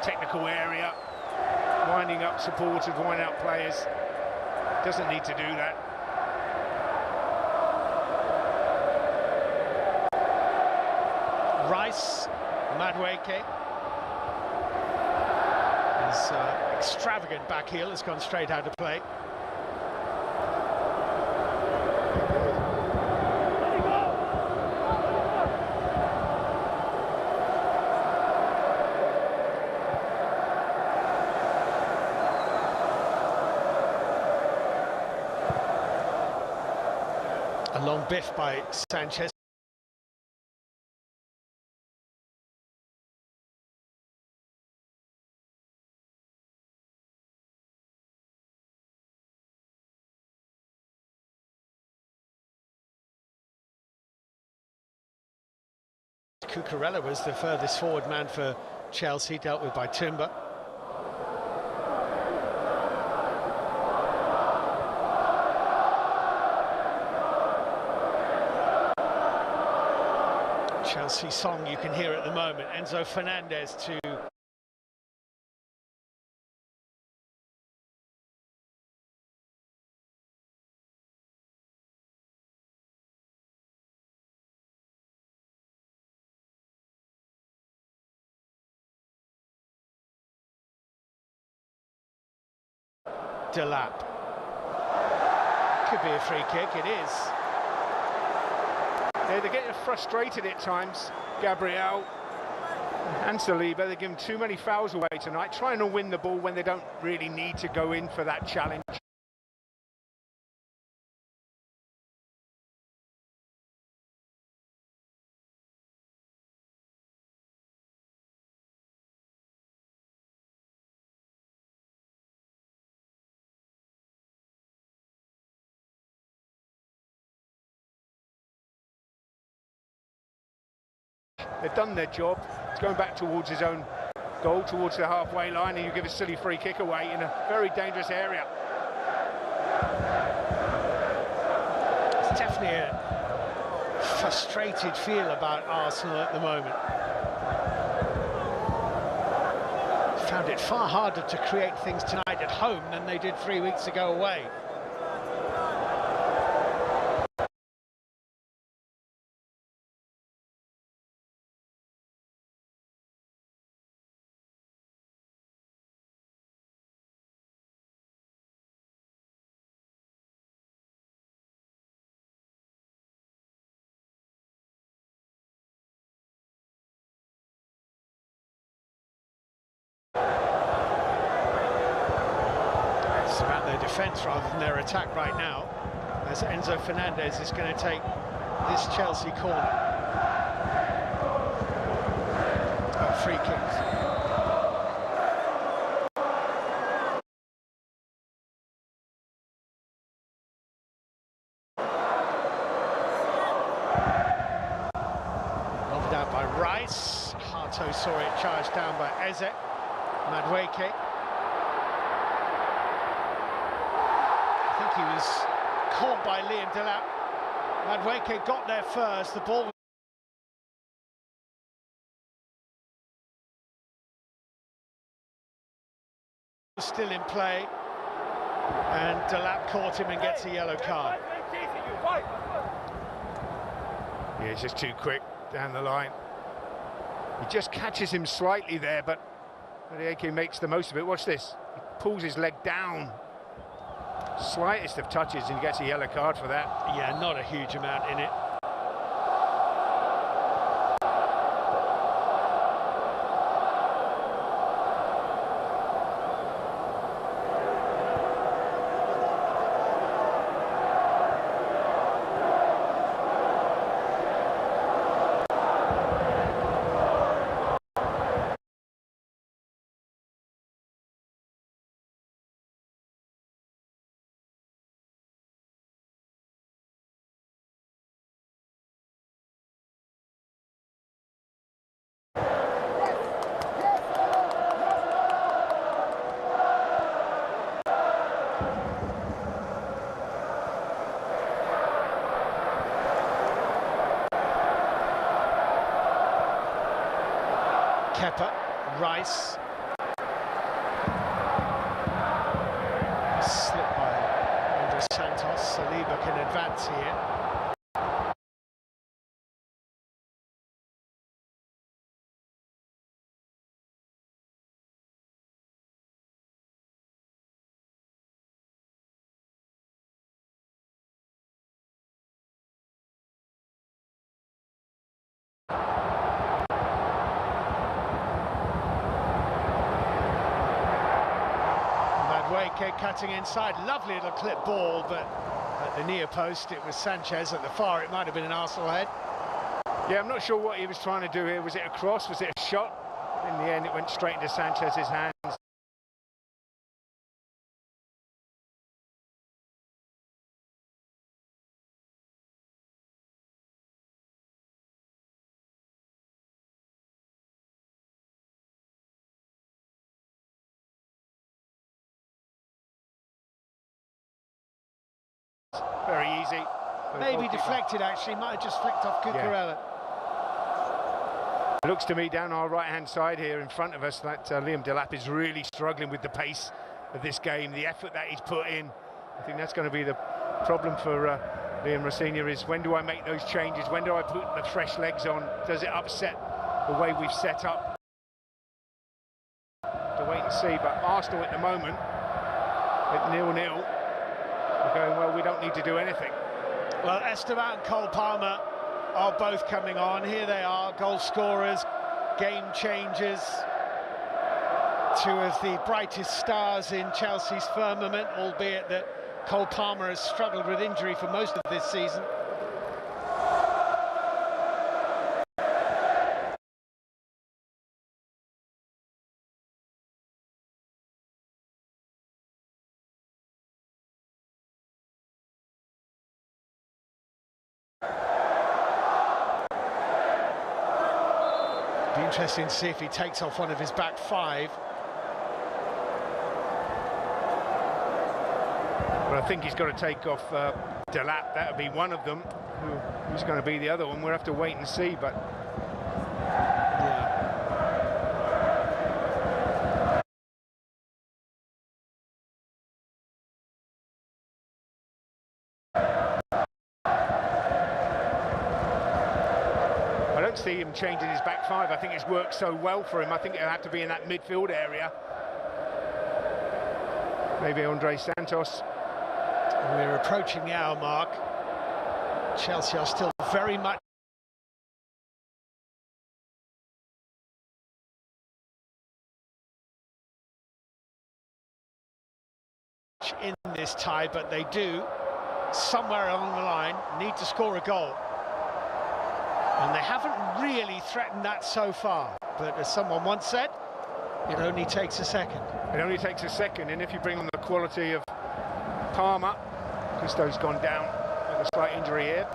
technical area, winding up supporters, winding up players. Doesn't need to do that. Rice, Madueke. His extravagant back heel has gone straight out of play. A long biff by Sanchez. Cucurella was the furthest forward man for Chelsea, dealt with by Timber. Chelsea song you can hear at the moment, Enzo Fernandez to Delap. Could be a free kick, it is. Yeah, they're getting frustrated at times, Gabriel and Saliba. They give them too many fouls away tonight, trying to win the ball when they don't really need to go in for that challenge. They've done their job. It's going back towards his own goal, towards the halfway line, and you give a silly free kick away in a very dangerous area. It's definitely a frustrated feel about Arsenal at the moment. Found it far harder to create things tonight at home than they did 3 weeks ago away. It's about their defence rather than their attack right now, as Enzo Fernandez is going to take this Chelsea corner. Free kicks. Lobbed out by Rice. Harto saw it charged down by Eze. Madueke. I think he was caught by Liam Delap. Madueke got there first. The ball was still in play, and Delap caught him and gets a yellow card. Yeah, he's just too quick down the line. He just catches him slightly there, but Madueke makes the most of it. Watch this. He pulls his leg down. Slightest of touches and he gets a yellow card for that. Yeah, not a huge amount in it. Kepa, Rice, Legue cutting inside, lovely little clip ball, but at the near post it was Sanchez. At the far it might have been an Arsenal head. Yeah, I'm not sure what he was trying to do here. Was it a cross? Was it a shot? In the end, it went straight into Sanchez's hands. Very easy. Maybe deflected, actually. Might have just flicked off Cucurella. Yeah. It looks to me down our right-hand side here in front of us that Liam Delap is really struggling with the pace of this game, the effort that he's put in. I think that's going to be the problem for Liam Rosenior, is when do I make those changes? When do I put the fresh legs on? Does it upset the way we've set up? To wait and see, but Arsenal at the moment, at 0-0, we're going, well, we don't need to do anything. Well, Esteban and Cole Palmer are both coming on. Here they are, goal scorers, game changers. Two of the brightest stars in Chelsea's firmament, albeit that Cole Palmer has struggled with injury for most of this season. Be interesting to see if he takes off one of his back five. But I think he's got to take off Delap. That would be one of them. Who's going to be the other one? We'll have to wait and see. But yeah. I don't see him changing his back five. I think it's worked so well for him. I think it'll have to be in that midfield area. Maybe Andre Santos. We're approaching the hour mark. Chelsea are still very much in this tie, but they do, somewhere along the line, need to score a goal. And they haven't really threatened that so far. But as someone once said, it only takes a second. It only takes a second, and if you bring on the quality of Palmer, Gusto's gone down with a slight injury here.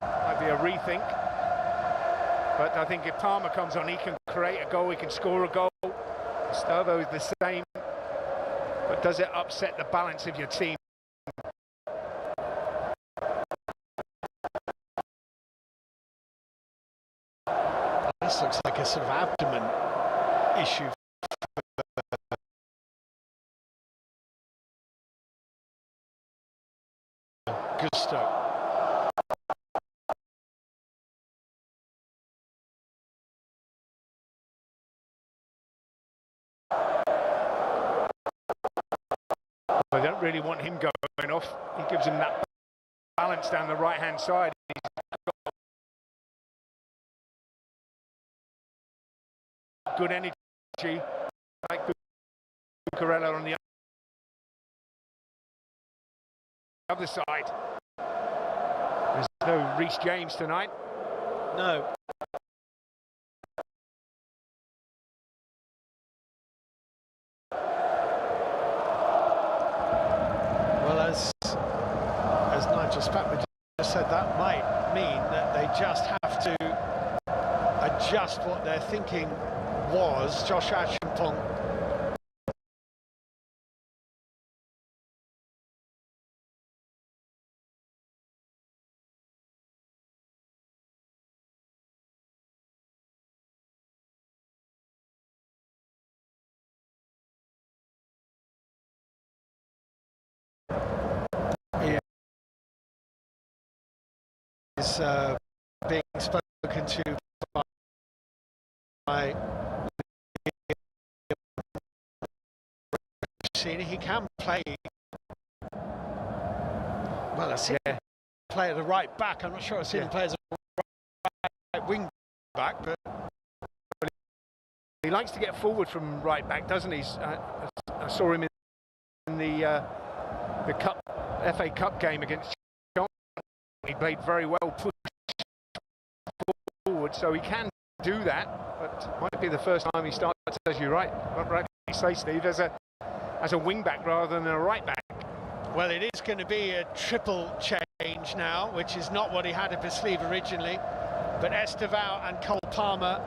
Might be a rethink, but I think if Palmer comes on, he can create a goal, he can score a goal. Gustavo is the same, but does it upset the balance of your team? This looks like a sort of abdomen issue. Gusto. I don't really want him going off. He gives him that balance down the right-hand side. He's got good energy, like Cucurella on the other side. There's no Reece James tonight. No. Well, as Nigel Spatman just said, that might mean that they just have to adjust what their thinking was. Josh Acheampong is being spoken to by he can play well. I see him play at the right back. I'm not sure I've seen him play as a right wing back, but he likes to get forward from right back, doesn't he? I saw him in the FA Cup game against Chelsea. He played very well, pushed forward, so he can do that. But it might be the first time he starts, as you rightly say, Steve, as a wing back rather than a right back. Well, it is going to be a triple change now, which is not what he had up his sleeve originally. But Estevao and Cole Palmer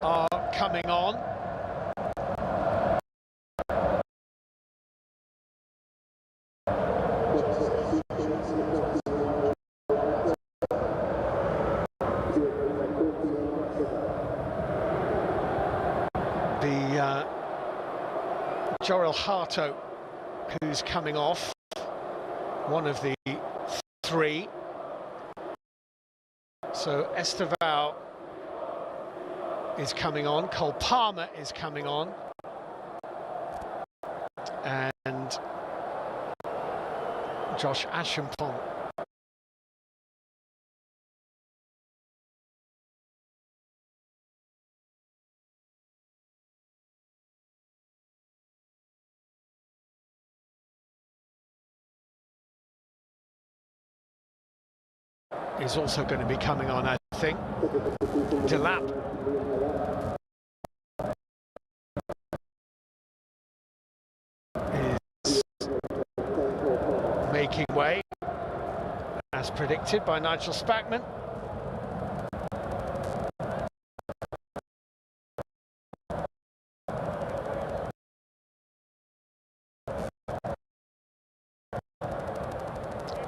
are coming on. The Jorel Harto, who's coming off, one of the three. So Estevao is coming on, Cole Palmer is coming on, and Josh Ashampong. Is also going to be coming on, I think. Delap is making way, as predicted by Nigel Spackman.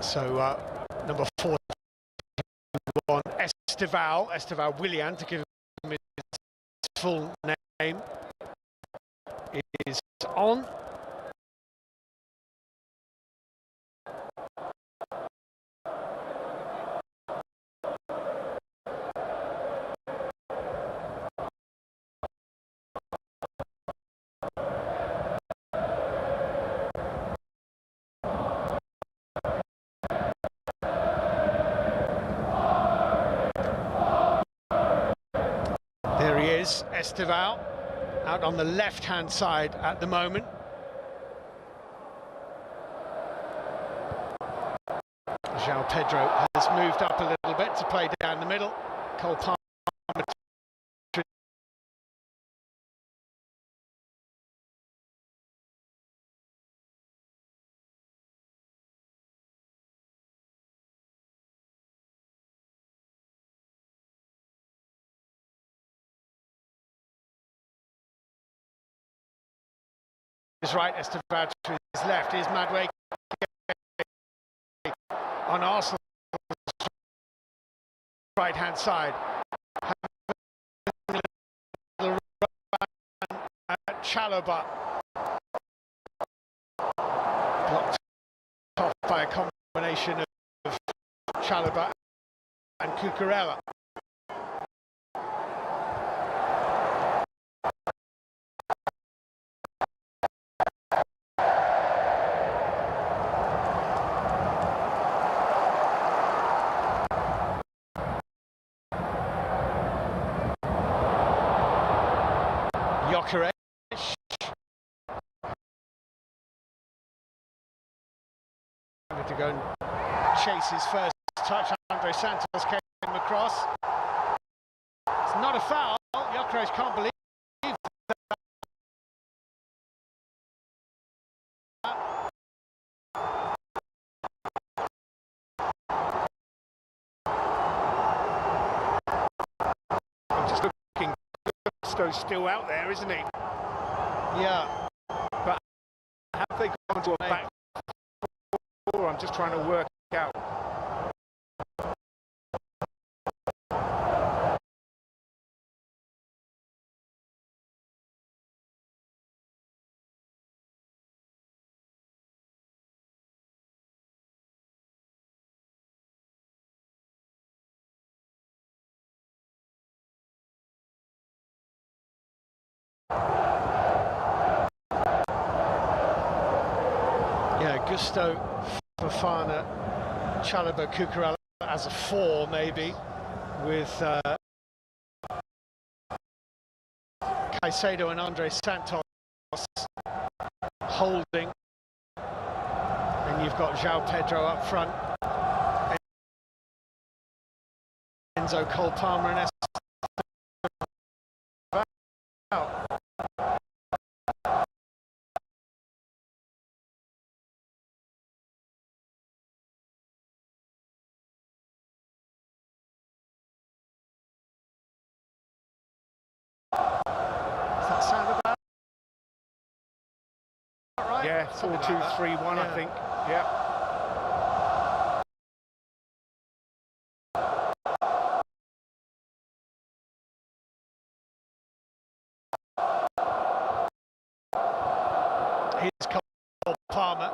So number 41, Estevao Willian, to give him his full name, is on. There he is, Estevao, out on the left-hand side at the moment. João Pedro has moved up a little bit to play down the middle. Cole Palmer is right, Estevao to his left. Here's Madway on Arsenal's right-hand side. At Chalobah, blocked off by a combination of Chalobah and Cucurella. Gyökeres to go and chase his first touch. Andre Santos came across. It's not a foul. Gyökeres can't believe that. I'm just looking. Gusto's still out there, isn't he? Yeah. But have they gone to a back four? I'm just trying to work out. Yeah, Gusto, Fofana, Chalobah, Cucurella as a 4 maybe, with Caicedo and Andre Santos holding, and you've got João Pedro up front, Enzo, Cole Palmer and out. Does that sound about right? Yeah, 4-2-3-1, I think. Yeah. Here's Cole Palmer.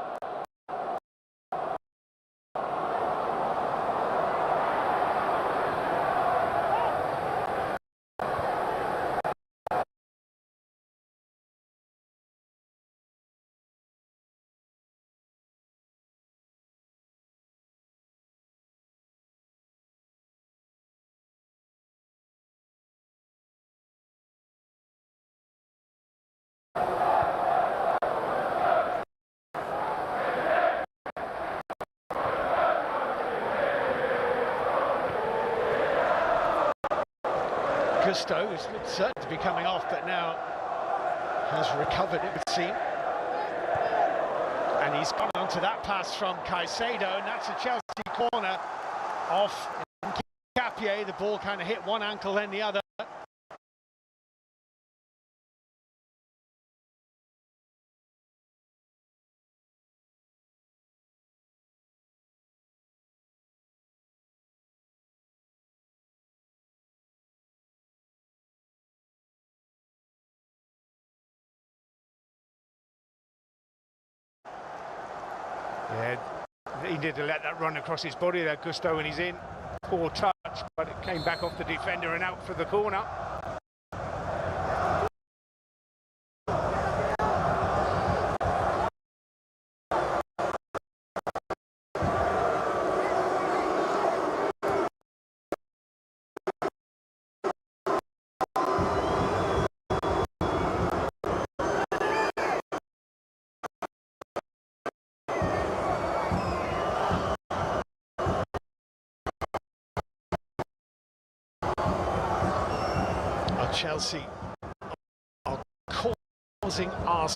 Gusto, who's certain to be coming off, but now has recovered, it would seem. And he's gone on to that pass from Caicedo, and that's a Chelsea corner off Capier. The ball kind of hit one ankle, then the other. Yeah, he needed to let that run across his body there, Gusto, and he's in. Poor touch, but it came back off the defender and out for the corner. Chelsea are causing Arsenal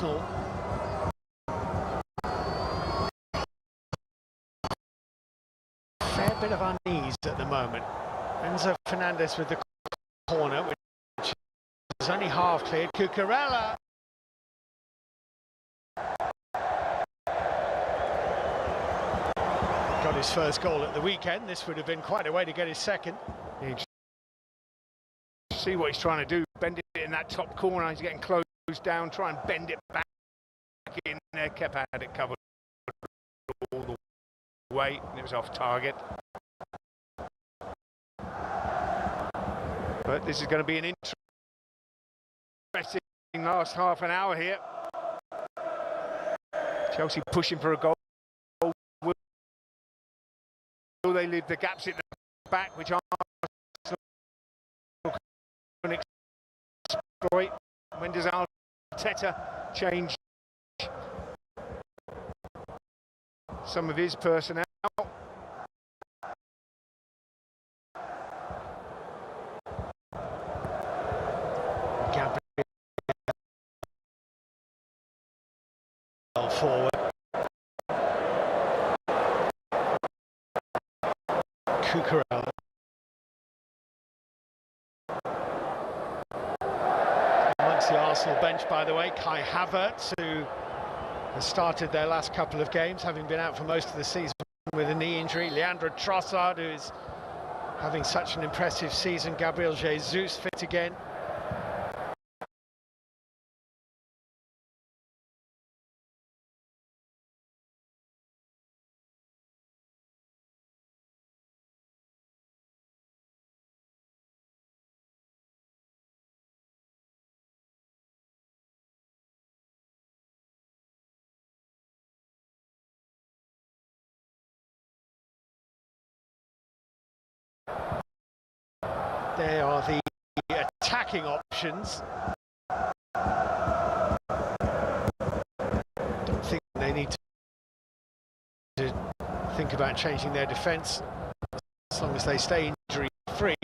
a fair bit of unease at the moment. Enzo Fernandez with the corner, which is only half cleared. Cucurella. Got his first goal at the weekend. This would have been quite a way to get his second. See what he's trying to do, bend it in that top corner. He's getting closed down, try and bend it back in there. Kepa had it covered all the way, and it was off target. But this is going to be an interesting last half an hour here. Chelsea pushing for a goal. Will they leave the gaps at the back, which Arsenal can exploit? When does Arteta change some of his personnel? Gabriel forward. Cucurella. Arsenal bench, by the way, Kai Havertz, who has started their last couple of games, having been out for most of the season with a knee injury. Leandro Trossard, who is having such an impressive season. Gabriel Jesus fit again. They are the attacking options. Don't think they need to think about changing their defence as long as they stay injury-free.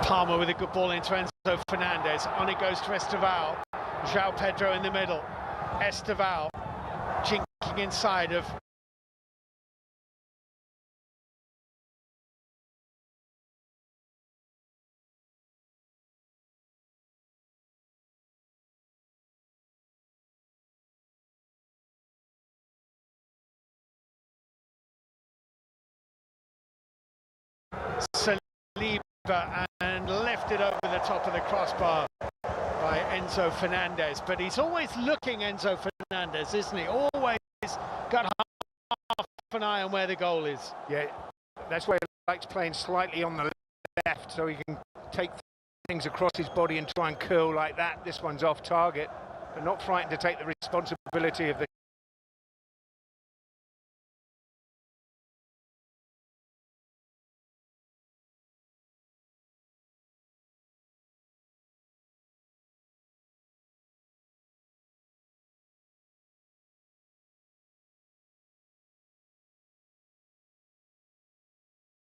Palmer with a good ball into Enzo Fernandez. On it goes to Esteval. João Pedro in the middle. Esteval jinking inside of Saliba and lifted over the top of the crossbar by Enzo Fernandez. But he's always looking, Enzo Fernandez, isn't he? Always got half an eye on where the goal is. Yeah, that's where he likes playing slightly on the left, so he can take things across his body and try and curl like that. This one's off target, but not frightened to take the responsibility of the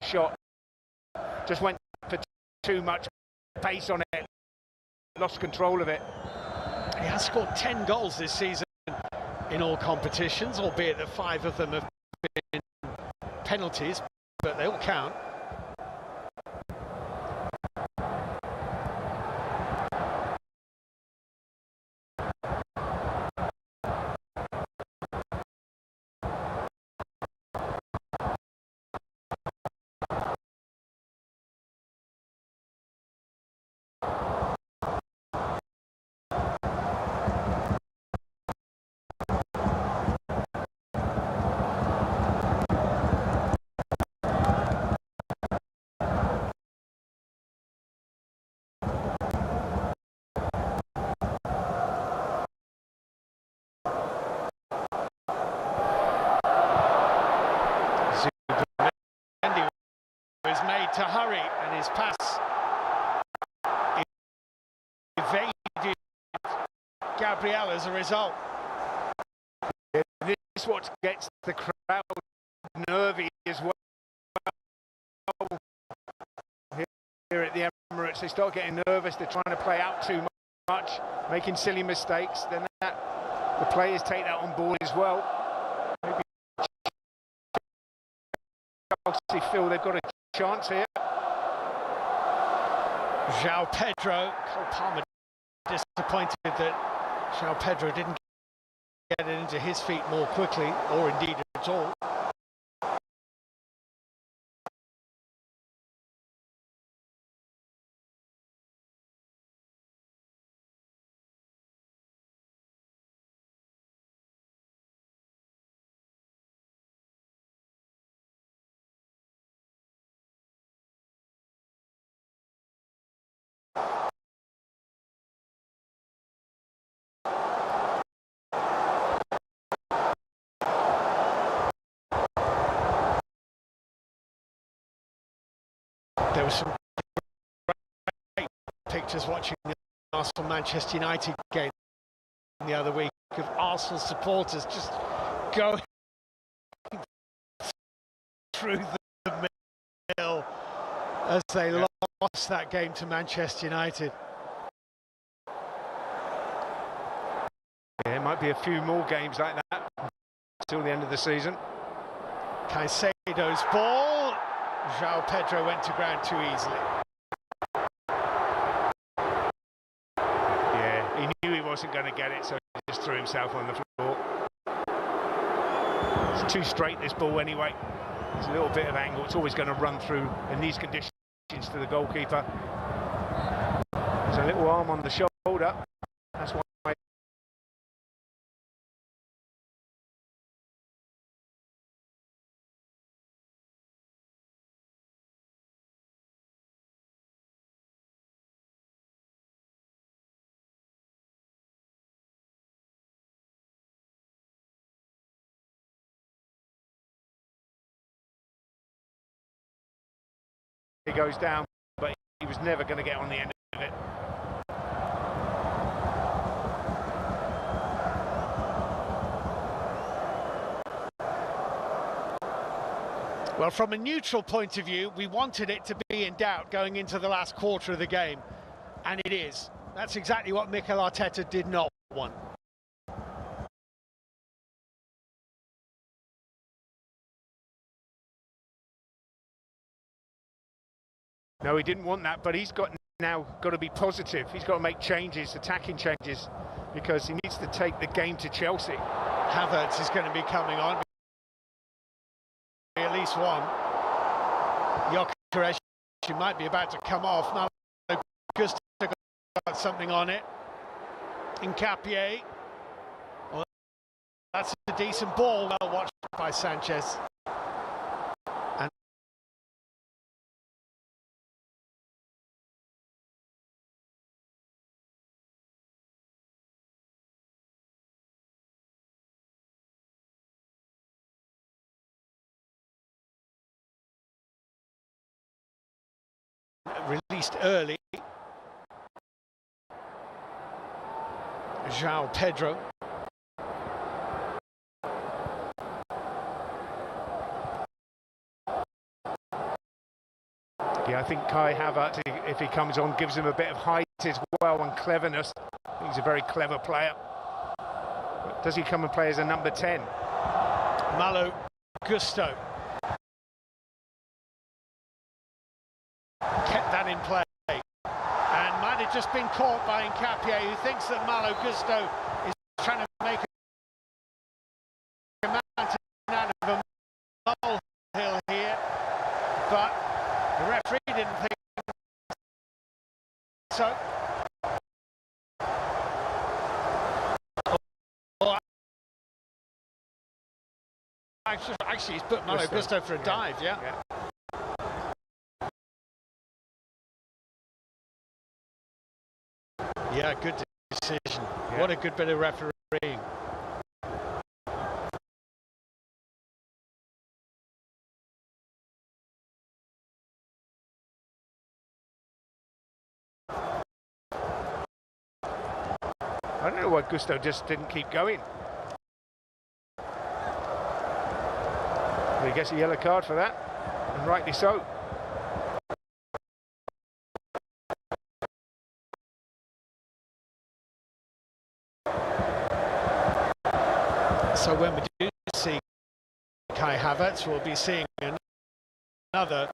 shot. Just went for too much pace on it, lost control of it. He has scored 10 goals this season in all competitions, albeit that 5 of them have been penalties, but they all count. To hurry, and his pass evaded Gabriel as a result. Yeah, this is what gets the crowd nervy as well. Here at the Emirates, they start getting nervous. They're trying to play out too much, making silly mistakes. Then the players take that on board as well. Maybe Chelsea feel they've got a chance here. João Pedro, Cole Palmer disappointed that João Pedro didn't get it into his feet more quickly, or indeed at all. There were some great pictures watching the Arsenal-Manchester United game the other week of Arsenal supporters just going through the mill as they lost that game to Manchester United. Yeah, it might be a few more games like that till the end of the season. Caicedo Caicedo's ball. João Pedro went to ground too easily. Yeah, he knew he wasn't going to get it, so he just threw himself on the floor. It's too straight, this ball, anyway. There's a little bit of angle. It's always going to run through in these conditions to the goalkeeper. There's a little arm on the shoulder. That's why. He goes down, but he was never going to get on the end of it. Well, from a neutral point of view, we wanted it to be in doubt going into the last quarter of the game, and it is. That's exactly what Mikel Arteta did not want. No, he didn't want that, but he's now got to be positive. He's got to make changes, attacking changes, because he needs to take the game to Chelsea. Havertz is going to be coming on. At least one. Gyökeres, she might be about to come off. Malo Gusto got something on it. Nkapie. Well, that's a decent ball, well watched by Sanchez. And released early. João Pedro. Yeah, I think Kai Havertz, if he comes on, gives him a bit of height as well and cleverness. He's a very clever player. But does he come and play as a number 10? Malo Gusto. Kept that in play. And might have just been caught by Nkapie, who thinks that Malo Gusto is trying to make a mountain out of a molehill here. But the referee didn't think so. Actually, he's put Malo Gusto for a dive, yeah. Yeah, good decision. Yeah. What a good bit of refereeing. I don't know why Gusto just didn't keep going. He gets a yellow card for that, and rightly so. So when we do see Kai Havertz, we'll be seeing another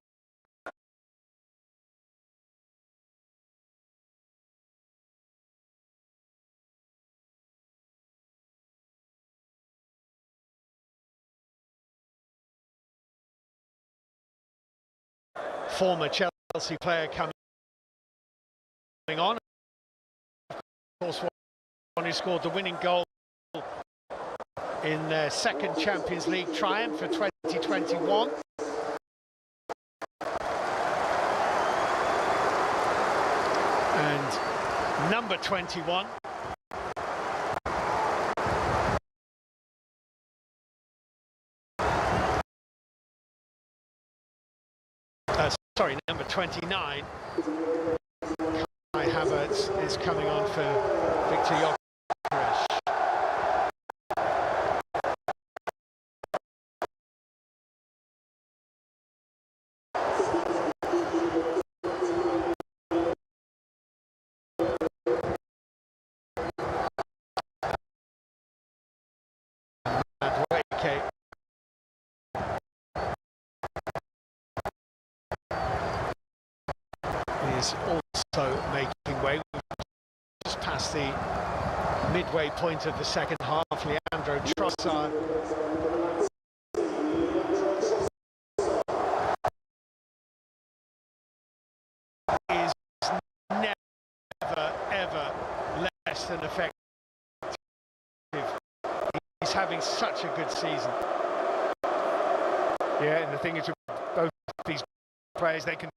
former Chelsea player coming on. Of course, one who scored the winning goal in their second Champions League triumph for 2021. And number 21. Sorry, number 29. Kai Havertz is coming on for Victor Gyökeres. is also making way. We've just past the midway point of the second half. Leandro Trossard is never, ever less than effective. He's having such a good season. Yeah, and the thing is with both these players, they can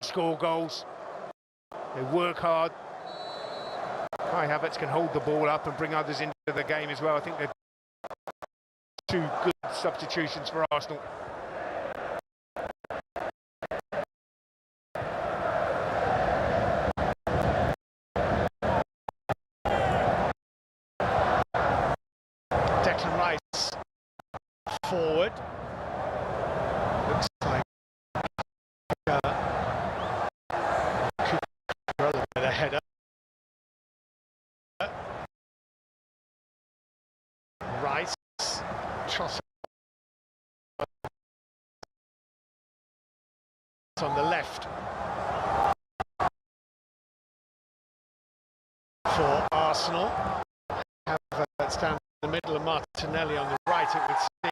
score goals. They work hard. Kai Havertz can hold the ball up and bring others into the game as well. I think they're two good substitutions for Arsenal. Declan Rice forward. Looks like Cooper with a header. Rice, Trossard on the left for Arsenal. Havertz down the middle of Martinelli on the right, it would seem.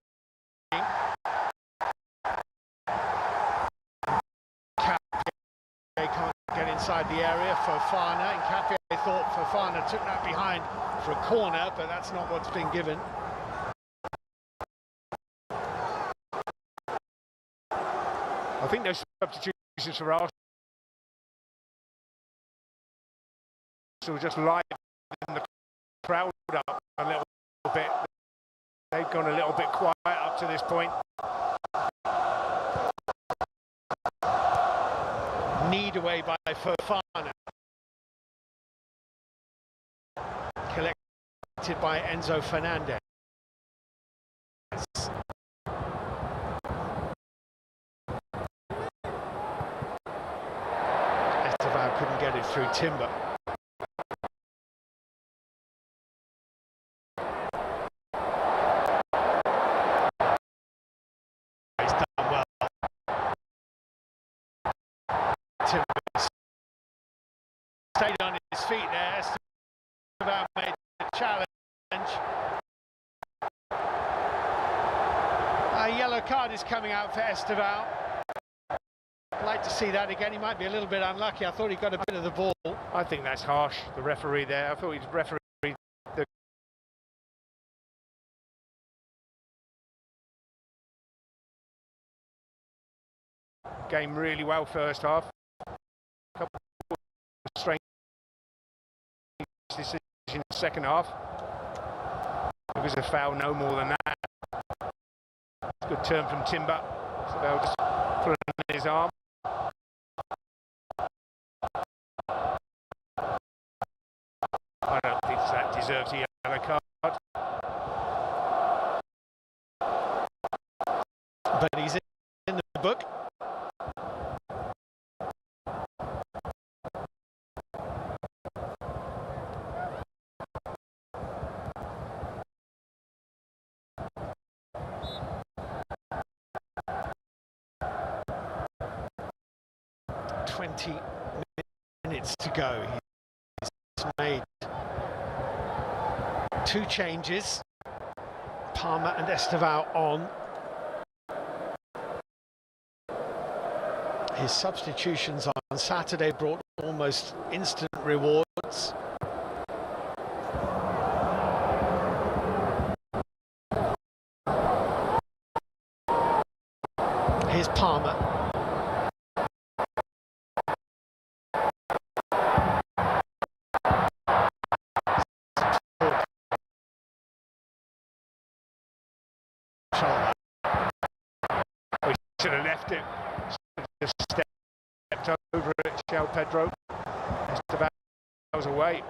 Nkapie can't get inside the area. Fofana. Nkapie thought Fofana took that behind for a corner, but that's not what's been given. I think those substitutions for Arsenal just liven the crowd up a little bit. They've gone a little bit quiet up to this point. Kneed away by Fofana. Collected by Enzo Fernandez. Esteban couldn't get it through Timber. He's done well. Timber stayed on his feet there. Esteban made the challenge. A yellow card is coming out for Esteban. I'd like to see that again. He might be a little bit unlucky. I thought he got a bit of the ball. I think that's harsh, the referee there. I thought he'd refereed the game really well first half. A couple of strange decisions in the second half. It was a foul, no more than that. Good turn from Timber. So they'll just put it in his arm. I don't think that deserves a yellow card. But he's in the book. Minutes to go. He's made two changes. Palmer and Esteban on. His substitutions on Saturday brought almost instant rewards. Here's Palmer. Should have left it. Just stepped over it. João Pedro. Esteban was away.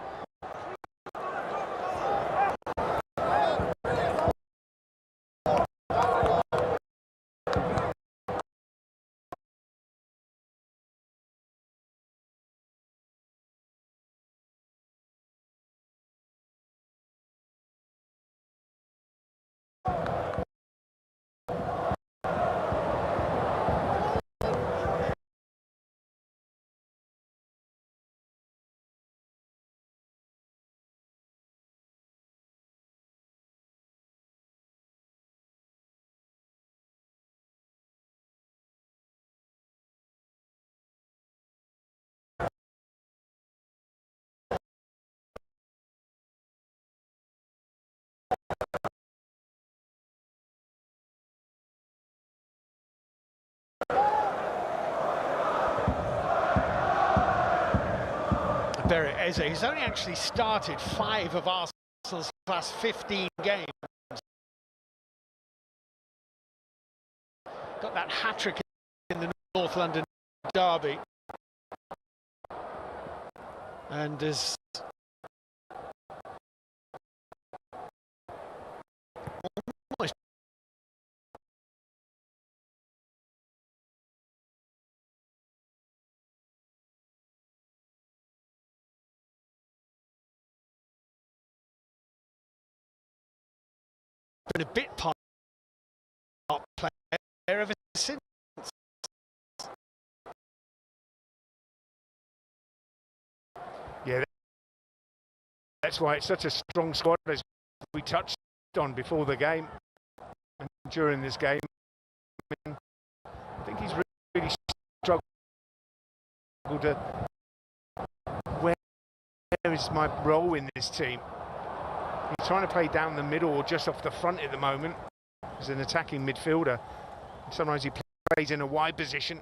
Eze, who's only actually started 5 of Arsenal's last 15 games. Got that hat-trick in the North London derby. And has almost been a bit part player ever since. Yeah, that's why it's such a strong squad, as we touched on before the game and during this game. I think he's really struggled to, where is my role in this team? He's trying to play down the middle or just off the front at the moment as an attacking midfielder. Sometimes he plays in a wide position.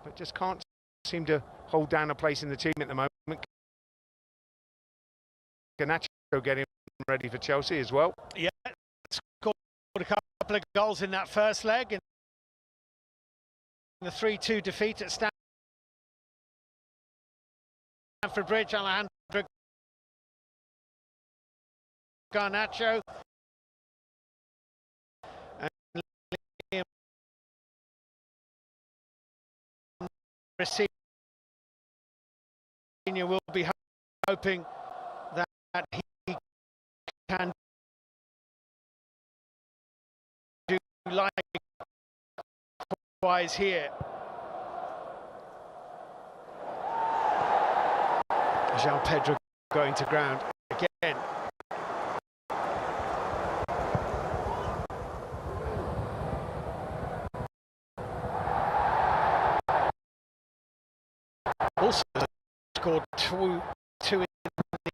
But just can't seem to hold down a place in the team at the moment. Garnacho getting ready for Chelsea as well. Yeah, scored a couple of goals in that first leg in the 3-2 defeat at Stamford Bridge. Alejandro Garnacho and Liam Senior will be hoping that he can do likewise here. João Pedro going to ground again. Also scored two in the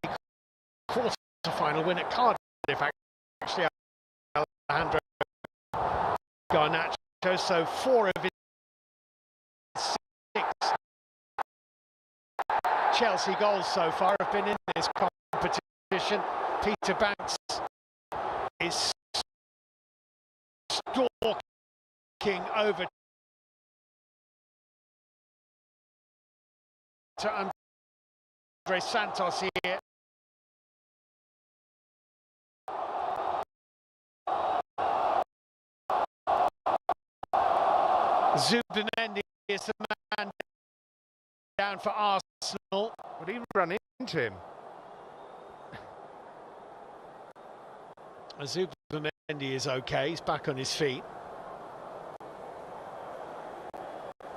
quarter-final win at Cardiff, actually, Alejandro Garnacho, so 4 of his 6 Chelsea goals so far have been in this competition. Peter Banks is stalking over to Andre Santos here. Zubimendi is the man down for Arsenal. But he ran into him. Zubimendi is okay, he's back on his feet.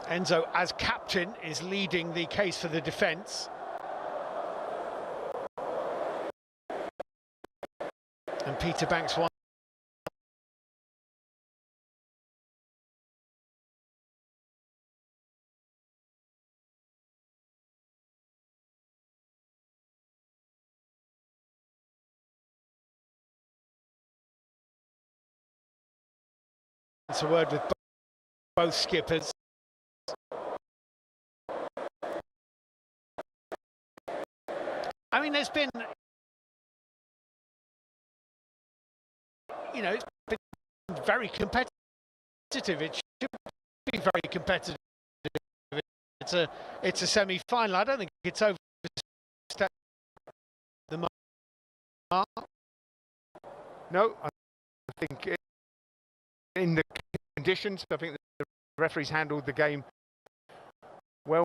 Enzo, as captain, is leading the case for the defence. And Peter Banks won. It's a word with both skippers. I mean, there's been, you know, it's been very competitive. It should be very competitive. It's a semi-final. I don't think it's overstepped the mark. No, I think in the conditions, I think the referees handled the game well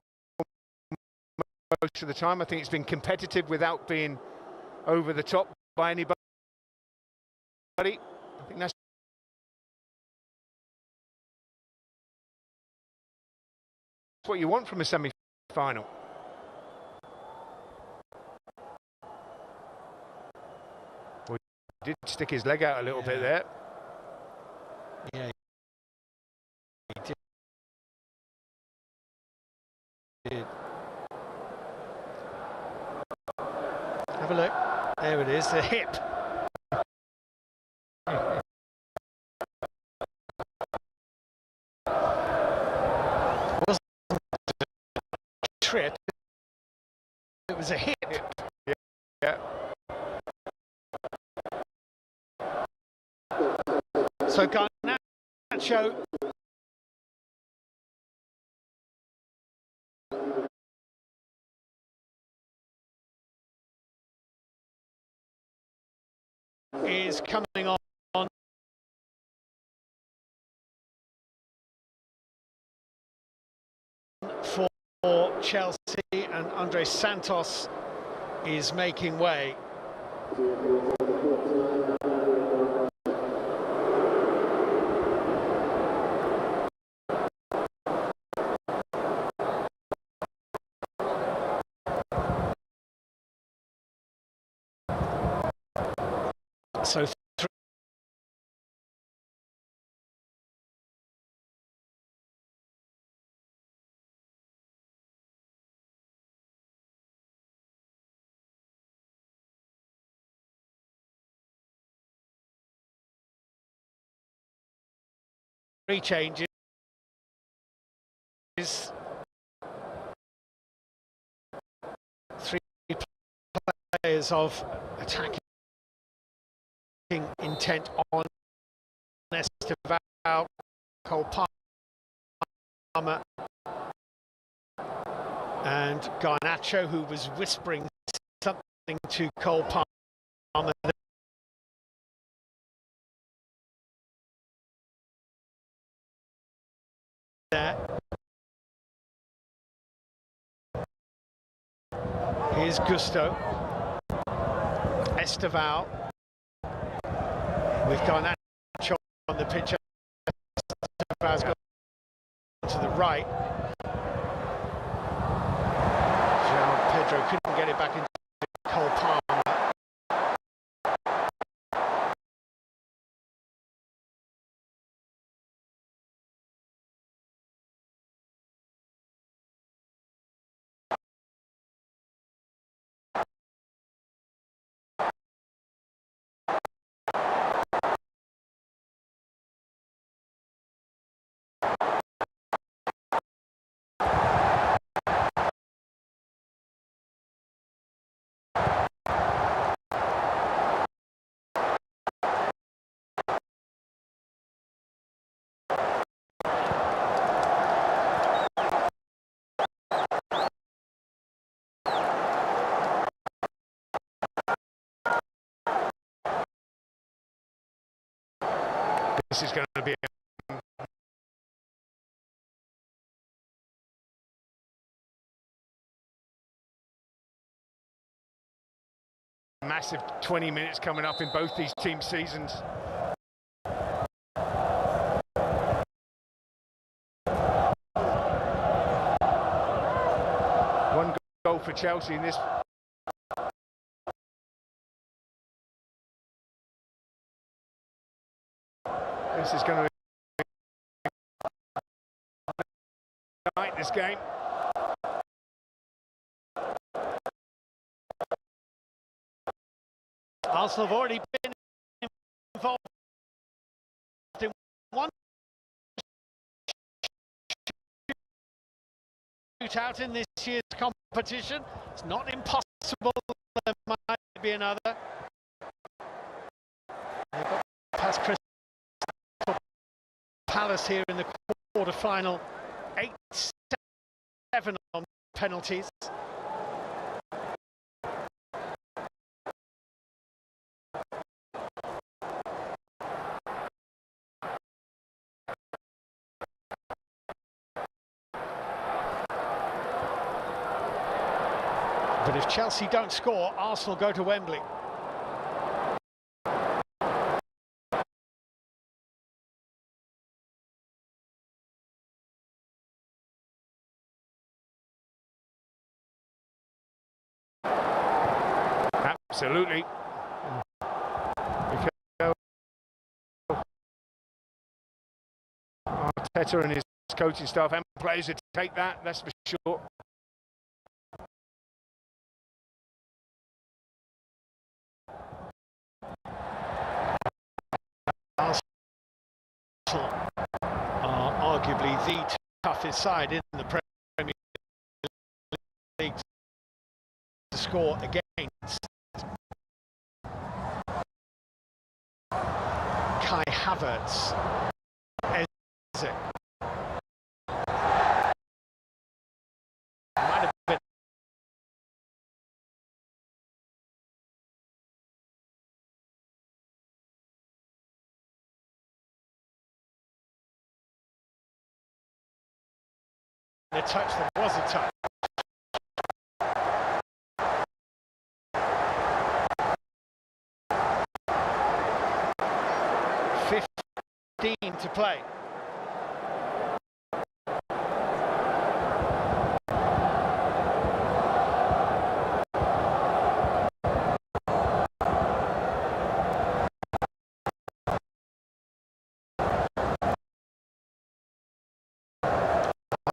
most of the time. I think it's been competitive without being over the top by anybody. I think that's what you want from a semi-final. Well, he did stick his leg out a little bit there. Yeah, he did. there it is, the hip. It wasn't a trip, it was a hip. Yeah. So Garnacho is coming on for Chelsea, and Andres Santos is making way. So three changes. Three players of attacking intent on Esteval, Cole Palmer and Garnacho, who was whispering something to Cole Palmer there. Here's Gusto, Esteval with Garnacho on the pitch. Esteval's gone to the right. João Pedro couldn't get it back into Cole Palmer. This is going to be a massive 20 minutes coming up in both these team seasons. One goal for Chelsea in this. This is going to ignite this game. Arsenal have already been involved in one shootout in this year's competition. It's not impossible, there might be another. They've got past Crystal Palace here in the quarter-final, 8-7 on penalties. But if Chelsea don't score, Arsenal go to Wembley. Absolutely. Arteta and his coaching staff and players would take that, that's for sure. side in the Premier League to score against. Kai Havertz. Eze. Might have been a touch, there was a touch. To play.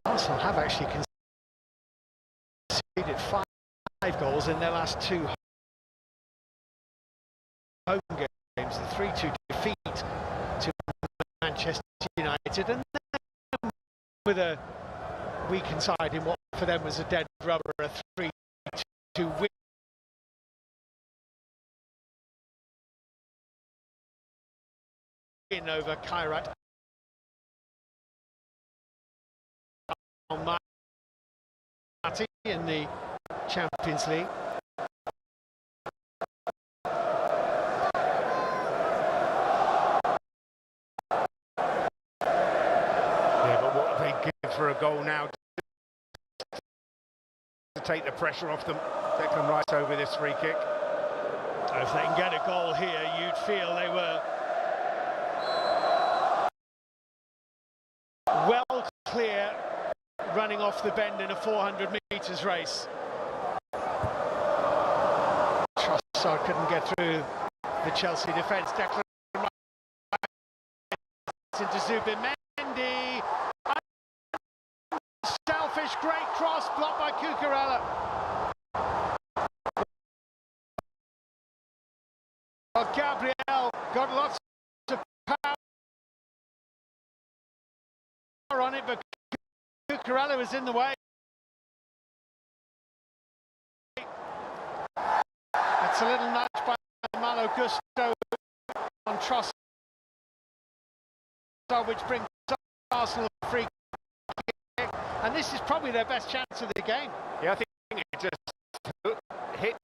Arsenal have actually conceded 5 goals in their last 2 home games, the 3-2 defeat to Manchester United, and then with a weakened side in what for them was a dead rubber, a 3-2 win over Kairat Almaty in the Champions League. For a goal now to take the pressure off them. Declan Rice over this free kick. If they can get a goal here, you'd feel they were well clear, running off the bend in a 400 metres race. Trossard couldn't get through the Chelsea defence. Declan Rice into Zubimendi. Selfish, great cross, blocked by Cucurella. Well, Gabriel got lots of power on it, but Cucurella was in the way. That's a little nudge by Malo Gusto on Trossard, which brings Arsenal a free. And this is probably their best chance of the game. Yeah, I think it just hit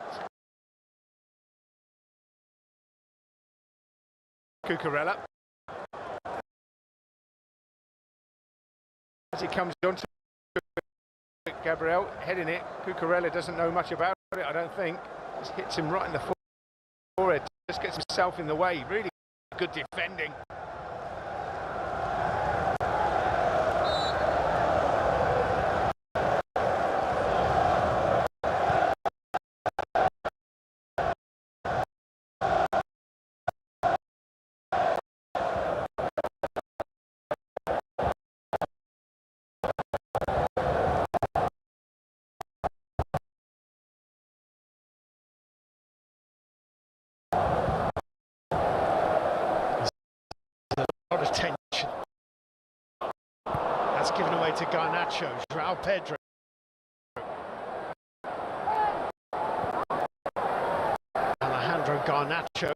Cucurella as he comes on to Gabriel, heading it. Cucurella doesn't know much about it, I don't think. Just hits him right in the forehead, just gets himself in the way. Really good defending. Tension. That's given away to Garnacho, João Pedro. Alejandro Garnacho.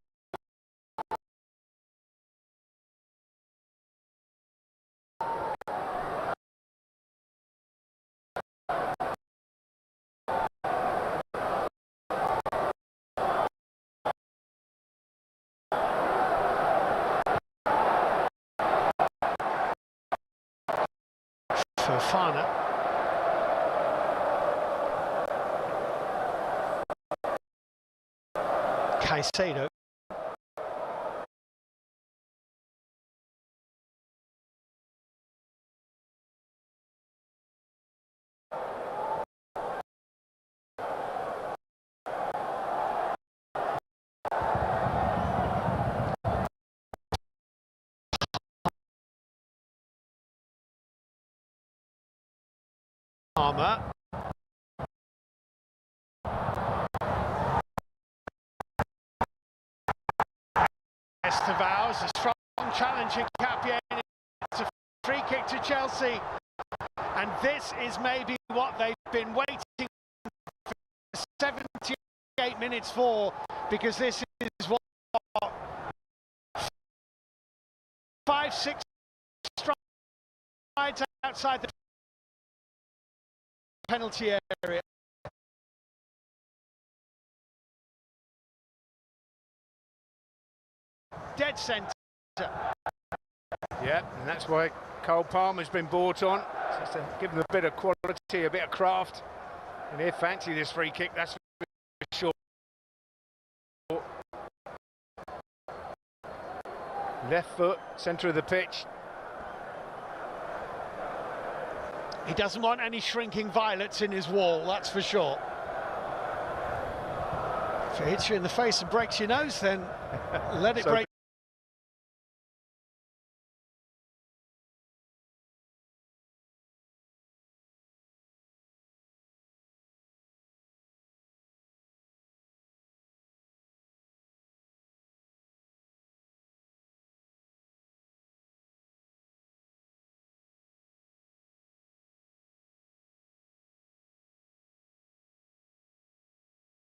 Fofana. Caicedo. Palmer. Estevao's a strong challenge in Capien. It's a free kick to Chelsea. And this is maybe what they've been waiting for 78 minutes for, because this is what 5-6 strides outside the penalty area. Dead centre. Yeah, and that's why Cole Palmer's been brought on, just to give them a bit of quality, a bit of craft. And they fancy this free kick, that's for sure. Left foot, centre of the pitch. He doesn't want any shrinking violets in his wall, that's for sure. If it hits you in the face and breaks your nose, then let it break.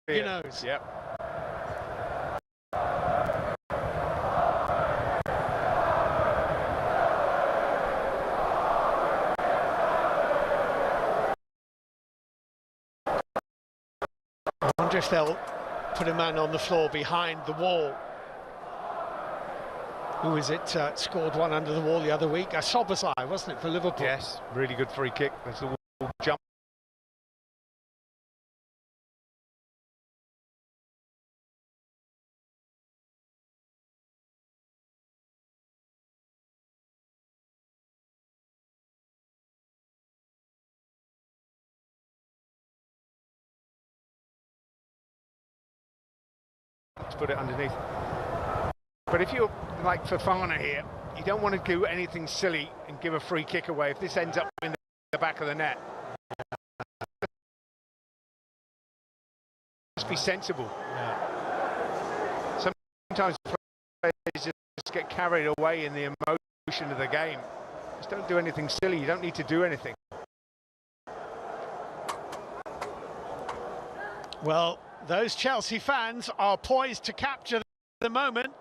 Your nose. Yep. I wonder if they'll put a man on the floor behind the wall. Who is it scored one under the wall the other week? Sobasai, wasn't it, for Liverpool? Yes, really good free kick. There's the wall jump. Let's put it underneath. But if you're like Fofana here, you don't want to do anything silly and give a free kick away if this ends up in the back of the net. Just be sensible. Yeah. Sometimes players just get carried away in the emotion of the game. Just don't do anything silly. You don't need to do anything. Well, those Chelsea fans are poised to capture the moment.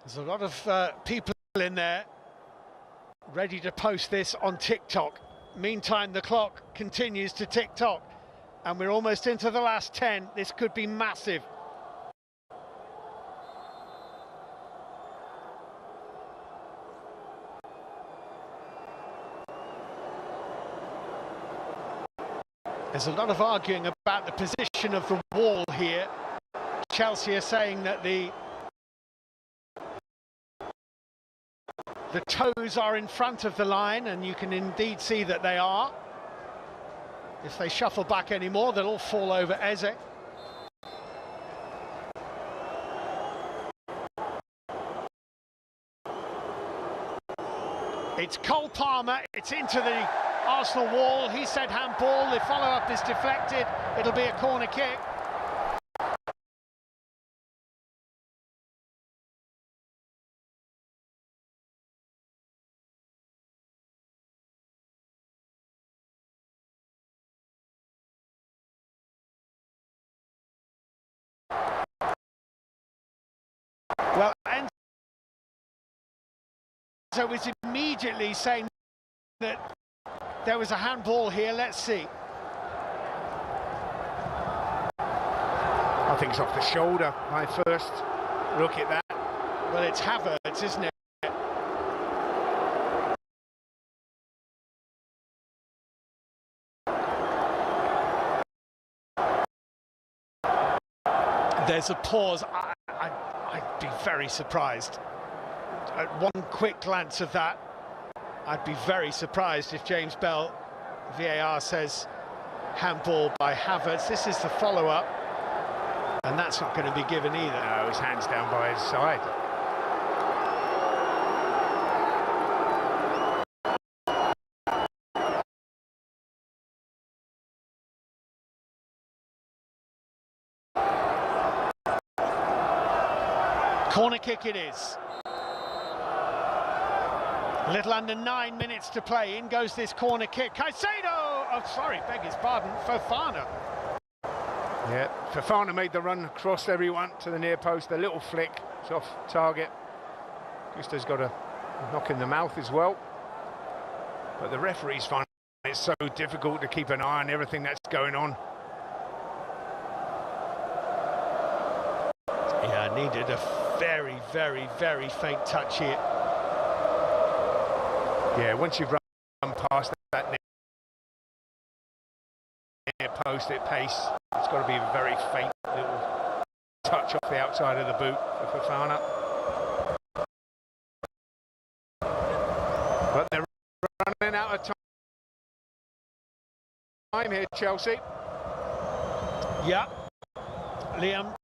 There's a lot of people in there ready to post this on TikTok. Meantime, the clock continues to tick-tock, and we're almost into the last 10. This could be massive. There's a lot of arguing about the position of the wall here. Chelsea are saying that the toes are in front of the line, and you can indeed see that they are. If they shuffle back anymore, they'll all fall over Eze. It's Cole Palmer, it's into the Arsenal wall. He said handball, the follow-up is deflected. It'll be a corner kick. Well, Enzo was immediately saying that there was a handball here. Let's see. I think it's off the shoulder, my first look at that. Well, it's Havertz, isn't it? There's a pause. I'd be very surprised at one quick glance of that. I'd be very surprised if James Bell, VAR says handball by Havertz. This is the follow-up, and that's not going to be given either. No, his hand's down by his side. Corner kick it is. A little under 9 minutes to play. In goes this corner kick. Caicedo! Oh, sorry, beg his pardon. Fofana. Yeah, Fofana made the run across everyone to the near post. A little flick. It's off target. Gusto's got a knock in the mouth as well. But the referees find it's so difficult to keep an eye on everything that's going on. Yeah, needed a very, very, very faint touch here. Yeah, once you've run past that near post at pace, it's got to be a very faint little touch off the outside of the boot for Fofana. But they're running out of time here, Chelsea. Yeah, Liam